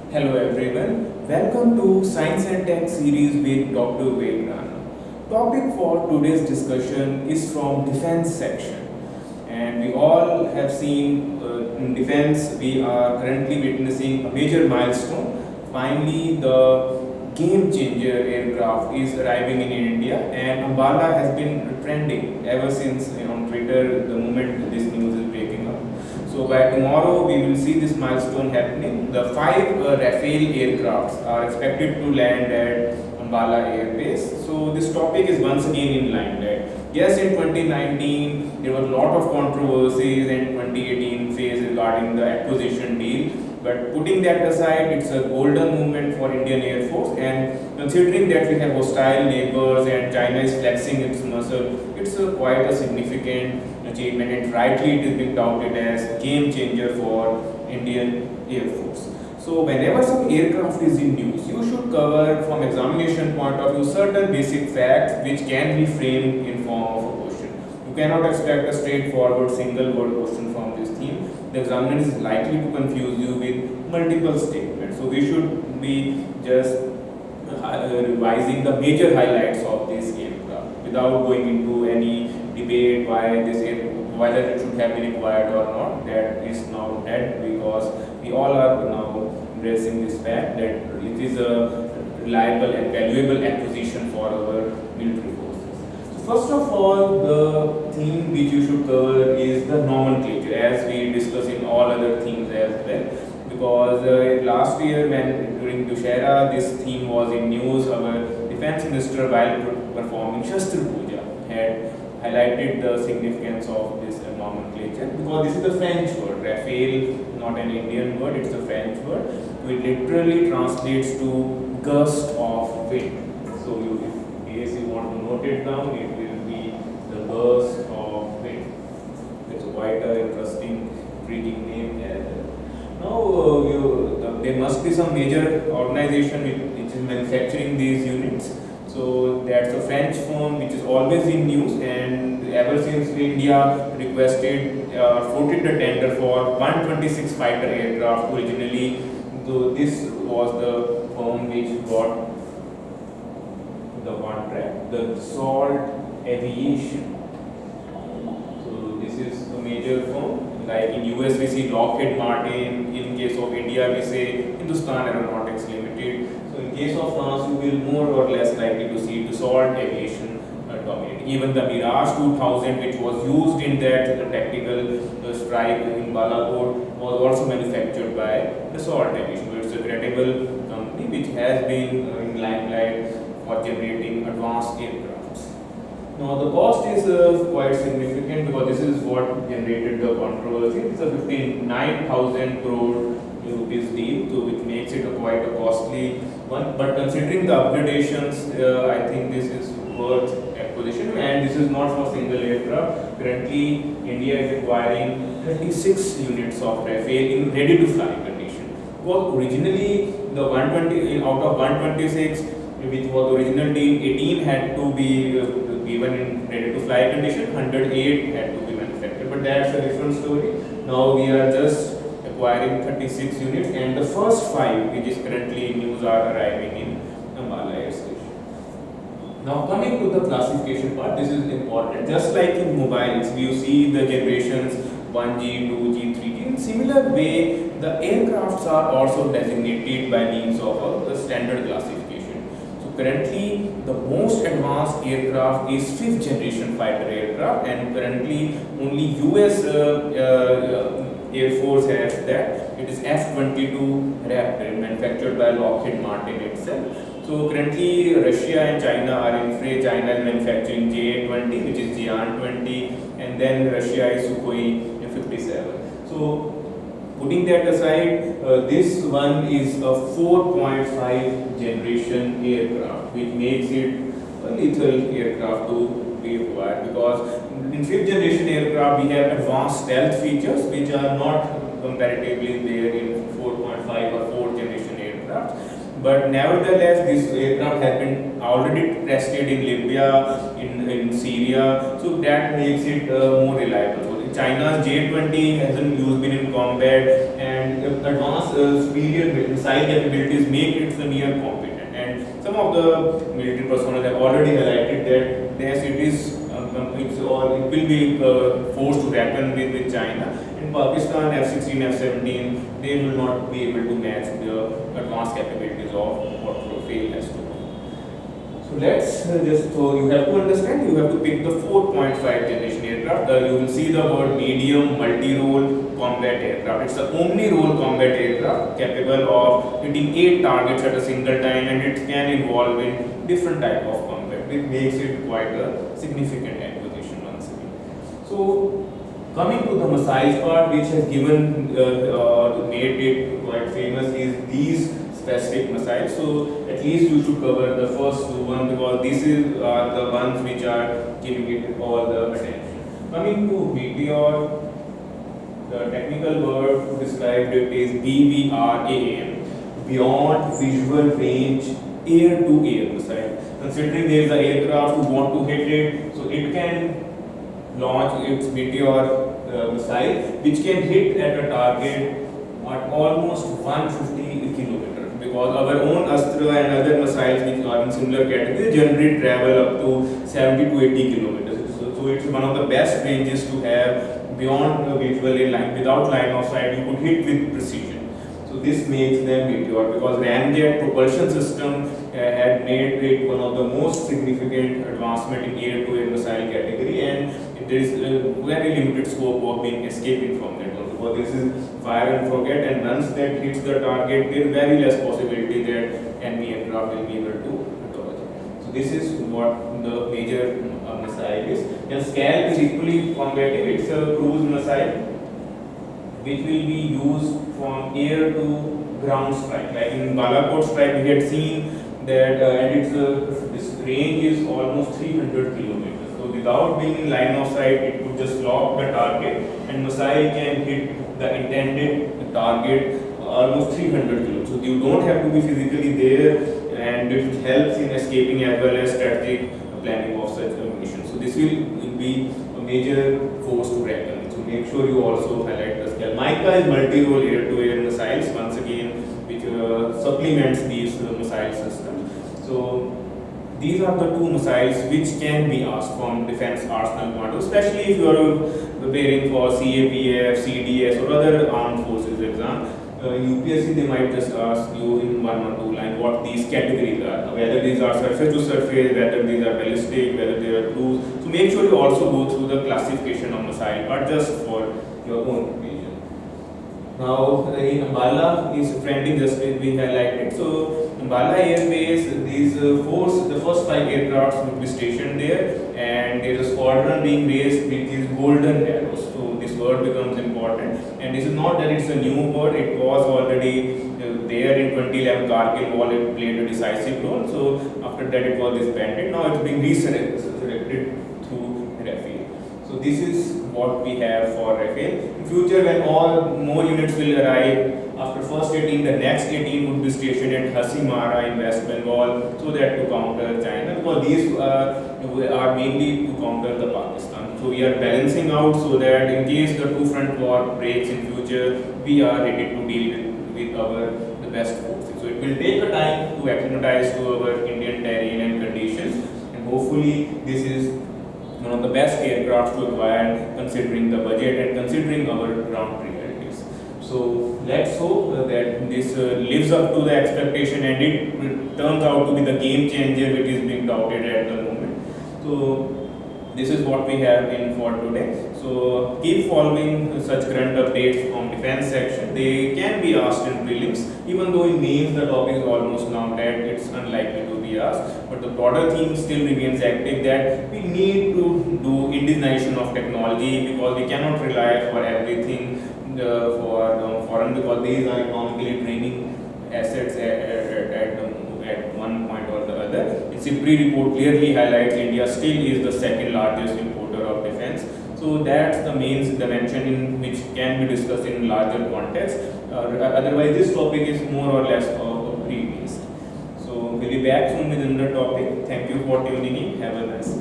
Hello everyone, welcome to Science and Tech series with Dr. Ved Rana. Topic for today's discussion is from defense section, and we all have seen in defense we are currently witnessing a major milestone. Finally, the game changer aircraft is arriving in India, and Ambala has been trending ever since on Twitter the moment this news is breaking up. So by tomorrow we will see this milestone happening. The five Rafale aircrafts are expected to land at Ambala Air Base. So this topic is once again in limelight. Yes, in 2019 there was a lot of controversies, and 2018 phase regarding the acquisition deal. But putting that aside, it's a golden moment for Indian Air Force, and considering that we have hostile neighbors and China is flexing its muscle, it's quite a significant achievement, and rightly it is being touted as game changer for Indian Air Force. So whenever some aircraft is in news, you should cover from examination point of view certain basic facts which can be framed in form of a question. You cannot expect a straightforward single word question from this theme. The examiner is likely to confuse you with multiple statements. So we should be just revising the major highlights of this aircraft without going into any debate whether it should have been acquired or not. That is now dead because we all are now embracing this fact that it is a reliable and valuable acquisition for our military forces. So first of all, the theme which you should cover is the nomenclature, as we discuss in all other themes as well. Because last year, when during Dussehra, this theme was in news, our defense minister, while performing Shastra Puja, had highlighted the significance of this nomenclature, because this is the French word. Rafale, not an Indian word, it's a French word. It literally translates to gust of wind. So, if in case you want to note it down, it will be the gust of wind. It's quite an interesting, intriguing name. Now, there must be some major organization which is manufacturing these units. So that's a French firm which is always in news, and ever since India requested, floated the tender for 126 fighter aircraft originally, though this was the firm which got the contract, the Dassault Aviation. So this is a major firm. Like in US we see Lockheed Martin, in case of India we say Hindustan Aeronautics Limited. So in case of France you will more or less likely to see Dassault Aviation dominating. Even the Mirage 2000, which was used in that tactical strike in Balakot, was also manufactured by Dassault Aviation. So it's a credible company which has been in limelight for generating advanced aircrafts. Now the cost is quite significant because this is what generated the controversy. It's a 59,000 crore rupees deal, so which makes it quite a costly one. But considering the upgradations, I think this is worth acquisition, and this is not for single aircraft. Currently, India is acquiring 36 units of Rafale in ready-to-fly condition. Because originally the 120 out of 126, which was original deal, 18 had to be given in ready-to-fly condition, 108 had to be manufactured. But that's a different story. Now we are just acquiring 36 units, and the first 5 which is currently in use are arriving in Ambala Air Station. Now coming to the classification part, this is important. Just like in mobiles, you see the generations 1G, 2G, 3G. In similar way, the aircrafts are also designated by means of a standard classification. Currently, the most advanced aircraft is 5th generation fighter aircraft, and currently only US Air Force has that. It is F-22 Raptor, manufactured by Lockheed Martin itself. So currently, Russia and China are in fray. China is manufacturing JA-20, which is Jian-20, and then Russia is Sukhoi 57. So putting that aside, this one is a 4.5 generation aircraft, which makes it a lethal aircraft to be acquired, because in 5th generation aircraft we have advanced stealth features which are not comparatively there in 4.5 or 4th generation aircraft. But nevertheless, this aircraft has been already tested in Libya, in Syria, so that makes it more reliable. So China's J-20 hasn't used been in combat, and advanced superior missile capabilities make it the near competent. And some of the military personnel have already highlighted that yes, it is or it will be forced to reckon with China. In Pakistan, F-16, F-17, they will not be able to match the advanced capabilities of what Rafael has to do. So let's so you have to understand, you have to pick the 4.5 generation aircraft. You will see the word medium multi-role combat aircraft. It's the only role combat aircraft capable of hitting 8 targets at a single time, and it can involve in different type of combat, which makes it quite a significant acquisition once again. So coming to the missiles part, which has given made it quite famous, is these specific missiles. So at least you should cover the first one, because these are the ones which are giving it all the attention. Coming to Meteor, the technical word to describe it is BVRAAM, Beyond Visual Range Air-to-Air Missile. Considering there is an aircraft who want to hit it, so it can launch its Meteor missile, which can hit at a target at almost 150 kilometers. Because our own Astra and other missiles which are in similar category generally travel up to 70 to 80 kilometers. So it's one of the best ranges to have beyond the visual line. Without line of sight, you could hit with precision. So this makes them Meteor, because Ramjet propulsion system had made it one of the most significant advancement in air-to-air missile category, and there is a very limited scope of being escaping from that one, because this is fire and forget, and once that hits the target, there is very less possibility that enemy aircraft will be able to dodge. So this is what the major missile is. And Scalp is equally combative. It's a cruise missile which will be used from air to ground strike. Like in Balakot strike, we had seen that, and its range is almost 300 kilometers. So without being in line of sight, it could just lock the target, and missile can hit the intended target almost 300 kilometers. So you don't have to be physically there, and it helps in escaping as well as strategic planning of such a mission. So this will be a major force to reckon with. So make sure you also highlight the Scalp. Mica is multi-role air-to-air missiles, once again, which supplements these missile systems. So these are the two missiles which can be asked from defense arsenal point of view, especially if you are preparing for CAPF, CDS or other armed forces exam. UPSC, they might just ask you in 1 or 2 lines what these categories are, whether these are surface to surface, whether these are ballistic, whether they are cruise. So make sure you also go through the classification of missile, but just for your own vision. Now in Ambala is friendly, just we highlighted. So Ambala Air Base, the first 5 aircrafts would be stationed there, and there is a squadron being raised with these golden arrows. So this word becomes important, and this is not that it's a new word, it was already there in 2011 Kargil War. It played a decisive role. So after that it was disbanded. Now it's being resurrected through Rafale. So this is what we have for Rafale. In future, when all more units will arrive, after first 18, the next 18 would be stationed at Hasimara in West Bengal, so that to counter China, because these are mainly to counter the Pakistan. So we are balancing out so that in case the two-front war breaks in future, we are ready to deal with the best forces. So it will take a time to acclimatize to our Indian terrain and conditions, and hopefully this is one of the best aircraft to acquire considering the budget and considering our ground priorities. So let's hope that this lives up to the expectation, and it turns out to be the game changer which is being doubted at the moment. So this is what we have in for today. So keep following such current updates from defense section. They can be asked in prelims, even though in mains the topic is almost now dead, it's unlikely to be asked. But the broader theme still remains active, that we need to do indigenization of technology, because we cannot rely for everything for foreign, because these are economically draining assets at one point or the other. Its CIPRI report clearly highlights India still is the second largest importer of defense. So that's the main dimension in which can be discussed in larger context. Otherwise, this topic is more or less brief based. So we'll be back soon with another topic. Thank you for tuning in. Have a nice day.